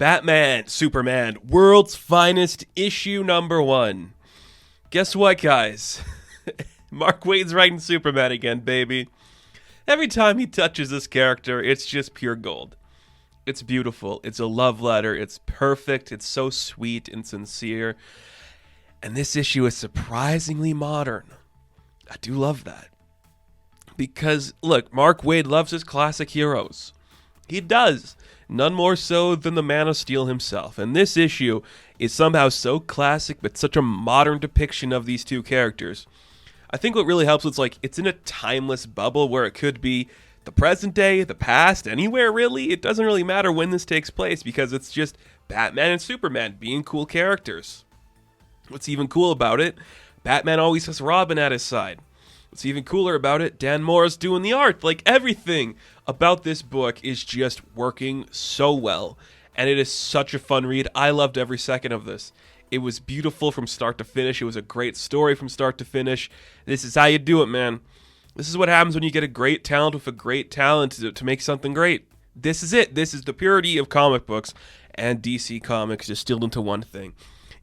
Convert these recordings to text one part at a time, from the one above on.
Batman, Superman, World's Finest, issue number 1. Guess what, guys? Mark Waid's writing Superman again, baby. Every time he touches this character, it's just pure gold. It's beautiful. It's a love letter. It's perfect. It's so sweet and sincere. And this issue is surprisingly modern. I do love that. Because, look, Mark Waid loves his classic heroes. He does. None more so than the Man of Steel himself. And this issue is somehow so classic, but such a modern depiction of these two characters. I think what really helps is, like, it's in a timeless bubble where it could be the present day, the past, anywhere really. It doesn't really matter when this takes place because it's just Batman and Superman being cool characters. What's even cool about it, Batman always has Robin at his side. What's even cooler about it, Dan Mora's doing the art. Like, everything about this book is just working so well. And it is such a fun read. I loved every second of this. It was beautiful from start to finish. It was a great story from start to finish. This is how you do it, man. This is what happens when you get a great talent with a great talent to make something great. This is it. This is the purity of comic books and DC Comics distilled into one thing.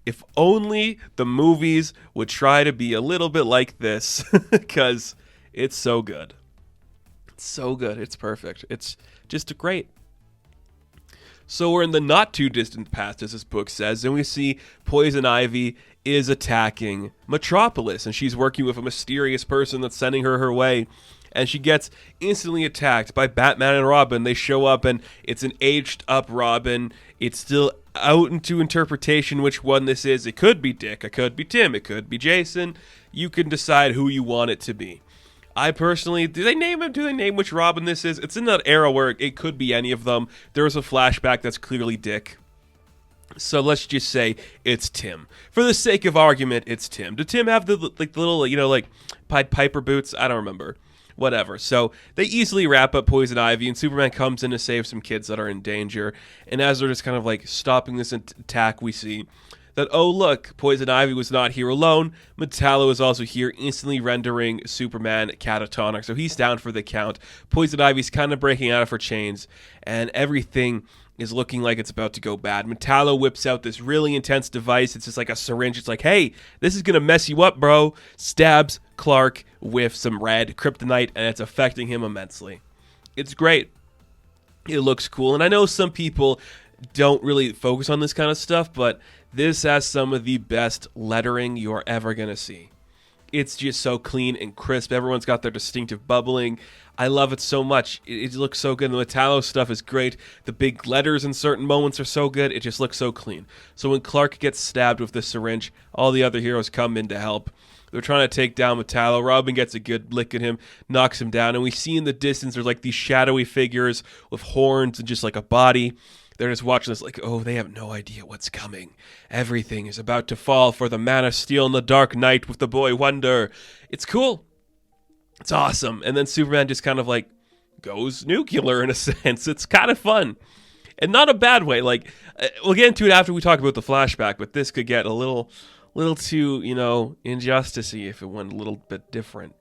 If only the movies would try to be a little bit like this, because it's so good. It's so good. It's perfect. It's just great. So we're in the not too distant past, as this book says, and we see Poison Ivy is attacking Metropolis, and she's working with a mysterious person that's sending her way. And she gets instantly attacked by Batman and Robin. They show up, and it's an aged-up Robin. It's still out into interpretation which one this is. It could be Dick, it could be Tim, it could be Jason. You can decide who you want it to be. I personally, do they name him? Do they name which Robin this is? It's in that era where it could be any of them. There is a flashback that's clearly Dick. So let's just say it's Tim. For the sake of argument, it's Tim. Did Tim have the little, Pied Piper boots? I don't remember. Whatever. So they easily wrap up Poison Ivy, and Superman comes in to save some kids that are in danger. And as they're just kind of stopping this attack, we see that, oh look, Poison Ivy was not here alone. Metallo is also here, instantly rendering Superman catatonic. So he's down for the count. Poison Ivy's kind of breaking out of her chains, and everything is looking like it's about to go bad. Metallo whips out this really intense device. It's just like a syringe. It's like, hey, this is going to mess you up, bro. Stabs Clark with some red kryptonite, and it's affecting him immensely. It's great. It looks cool. And I know some people don't really focus on this kind of stuff, but this has some of the best lettering you're ever going to see. It's just so clean and crisp. Everyone's got their distinctive bubbling. I love it so much. It looks so good. The Metallo stuff is great. The big letters in certain moments are so good. It just looks so clean. So when Clark gets stabbed with the syringe, all the other heroes come in to help. They're trying to take down Metallo. Robin gets a good lick at him, knocks him down. And we see in the distance, there's these shadowy figures with horns and just a body. They're just watching this oh, they have no idea what's coming. Everything is about to fall for the Man of Steel in the Dark Knight with the Boy Wonder. It's cool. It's awesome. And then Superman just kind of goes nuclear in a sense. It's kind of fun. And not a bad way. We'll get into it after we talk about the flashback, but this could get a little too, injustice-y if it went a little bit different.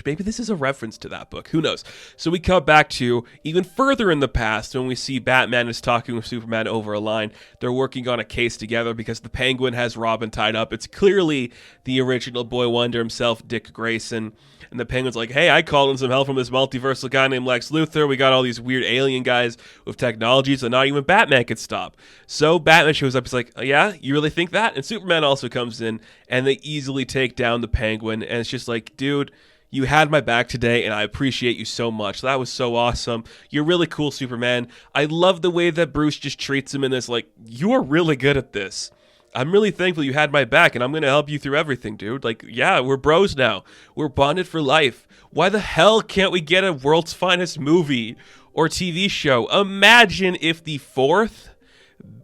Maybe this is a reference to that book. Who knows? So we come back to even further in the past when we see Batman is talking with Superman over a line. They're working on a case together because the Penguin has Robin tied up. It's clearly the original Boy Wonder himself, Dick Grayson. And the Penguin's like, hey, I called in some help from this multiversal guy named Lex Luthor. We got all these weird alien guys with technologies that not even Batman could stop. So Batman shows up. He's like, oh, yeah, you really think that? And Superman also comes in, and they easily take down the Penguin. And it's just like, dude, you had my back today, and I appreciate you so much. That was so awesome. You're really cool, Superman. I love the way that Bruce just treats him in this, you are really good at this. I'm really thankful you had my back, and I'm going to help you through everything, dude. Yeah, we're bros now. We're bonded for life. Why the hell can't we get a World's Finest movie or TV show? Imagine if the fourth,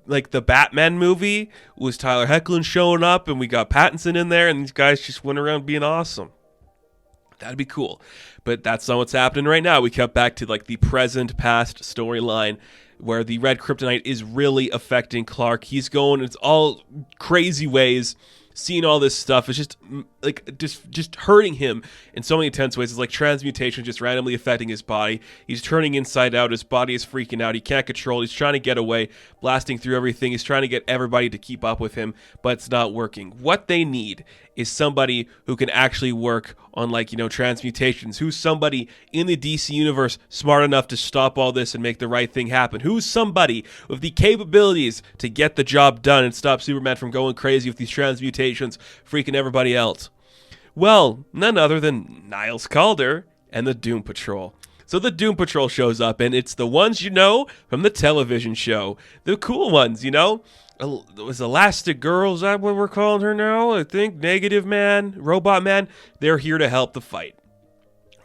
the Batman movie, was Tyler Hoechlin showing up, and we got Pattinson in there, and these guys just went around being awesome. That'd be cool. But that's not what's happening right now. We cut back to the present past storyline where the red kryptonite is really affecting Clark. He's going, it's all crazy ways, seeing all this stuff. It's just like just hurting him in so many intense ways. It's like transmutation just randomly affecting his body. He's turning inside out. His body is freaking out. He can't control. He's trying to get away, blasting through everything. He's trying to get everybody to keep up with him, but it's not working. What they need is somebody who can actually work on, like, transmutations. Who's somebody in the DC universe smart enough to stop all this and make the right thing happen? Who's somebody with the capabilities to get the job done and stop Superman from going crazy with these transmutations, freaking everybody else? Well, none other than Niles Calder and the Doom Patrol. So the Doom Patrol shows up, and it's the ones from the television show. The cool ones, It was Elastic Girl, is that what we're calling her now? I think Negative Man, Robot Man. They're here to help the fight.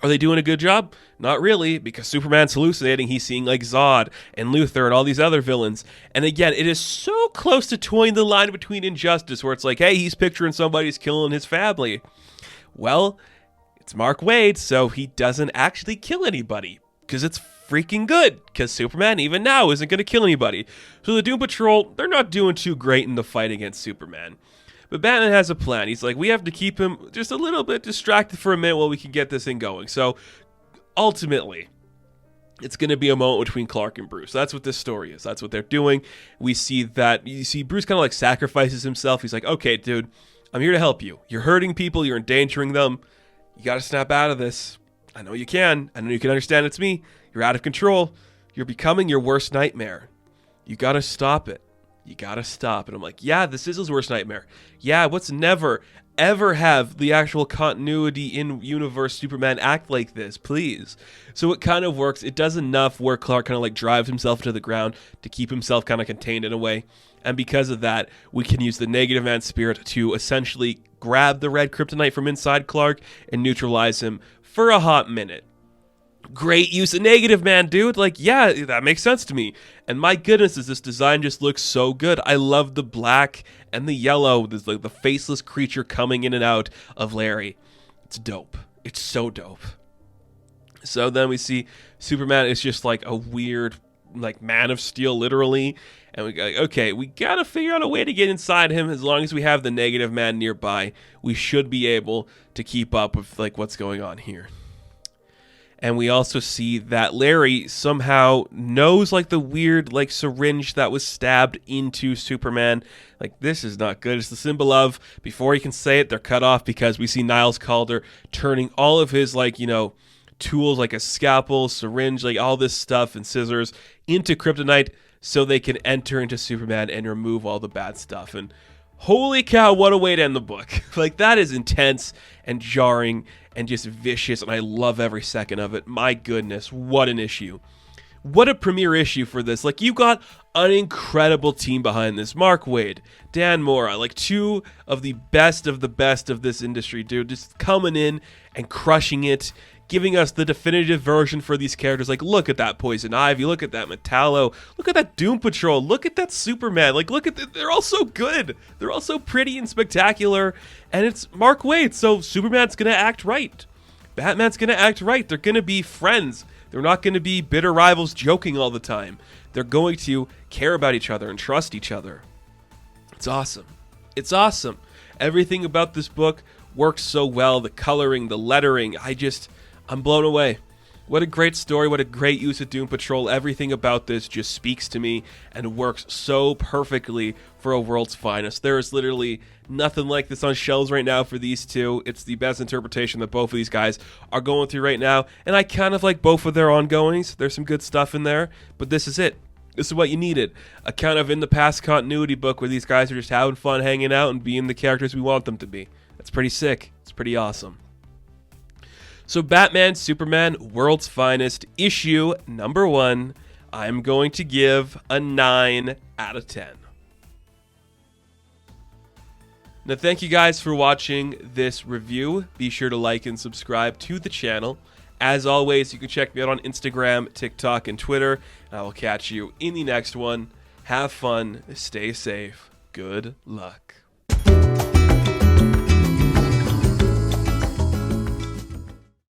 Are they doing a good job? Not really, because Superman's hallucinating. He's seeing like Zod and Luthor and all these other villains. And again, it is so close to toeing the line between Injustice, where it's like, hey, he's picturing somebody's killing his family. Well, it's Mark Waid, so he doesn't actually kill anybody, because it's freaking good, because Superman even now isn't going to kill anybody. So the Doom Patrol, they're not doing too great in the fight against Superman. But Batman has a plan. He's like, we have to keep him just a little bit distracted for a minute while we can get this thing going. So ultimately, it's going to be a moment between Clark and Bruce. That's what this story is. That's what they're doing. You see Bruce kind of like sacrifices himself. He's like, okay, dude, I'm here to help you. You're hurting people. You're endangering them. You got to snap out of this. I know you can. I know you can understand it's me. You're out of control. You're becoming your worst nightmare. You got to stop it. You got to stop. And I'm like, yeah, this is his worst nightmare. Yeah, let's never, ever have the actual continuity in universe Superman act like this, please. So it kind of works. It does enough where Clark kind of like drives himself to the ground to keep himself kind of contained in a way. And because of that, we can use the Negative Man spirit to essentially grab the red kryptonite from inside Clark and neutralize him for a hot minute. Great use of Negative Man, dude. Like, yeah, that makes sense to me. And my goodness, this design just looks so good. I love the black and the yellow. There's like the faceless creature coming in and out of Larry. It's dope. It's so dope. So then we see Superman is just like a weird, like, Man of Steel, literally. And we go, okay, we gotta figure out a way to get inside him. As long as we have the Negative Man nearby, we should be able to keep up with like what's going on here. And we also see that Larry somehow knows like the weird like syringe that was stabbed into Superman. Like, this is not good. It's the symbol of, before he can say it, they're cut off, because we see Niles Calder turning all of his like, tools like a scalpel, syringe, like all this stuff and scissors into kryptonite so they can enter into Superman and remove all the bad stuff. And holy cow, what a way to end the book. Like, that is intense and jarring and just vicious, and I love every second of it. My goodness, what an issue. What a premiere issue for this. Like, you got an incredible team behind this. Mark Waid, Dan Mora, like two of the best of this industry, dude. Just coming in and crushing it, giving us the definitive version for these characters. Like, look at that Poison Ivy, look at that Metallo, look at that Doom Patrol, look at that Superman. Like, look at they're all so good. They're all so pretty and spectacular. And it's Mark Waid, so Superman's gonna act right. Batman's gonna act right. They're gonna be friends. They're not gonna be bitter rivals joking all the time. They're going to care about each other and trust each other. It's awesome. It's awesome. Everything about this book works so well. The coloring, the lettering, I'm blown away. What a great story. What a great use of Doom Patrol. Everything about this just speaks to me and works so perfectly for a World's Finest. There is literally nothing like this on shelves right now for these two. It's the best interpretation that both of these guys are going through right now. And I kind of like both of their ongoings. There's some good stuff in there, but this is it. This is what you needed. A kind of in the past continuity book where these guys are just having fun hanging out and being the characters we want them to be. That's pretty sick. It's pretty awesome. So Batman, Superman, World's Finest, issue number 1, I'm going to give a 9 out of 10. Now, thank you guys for watching this review. Be sure to like and subscribe to the channel. As always, you can check me out on Instagram, TikTok, and Twitter. And I will catch you in the next one. Have fun. Stay safe. Good luck.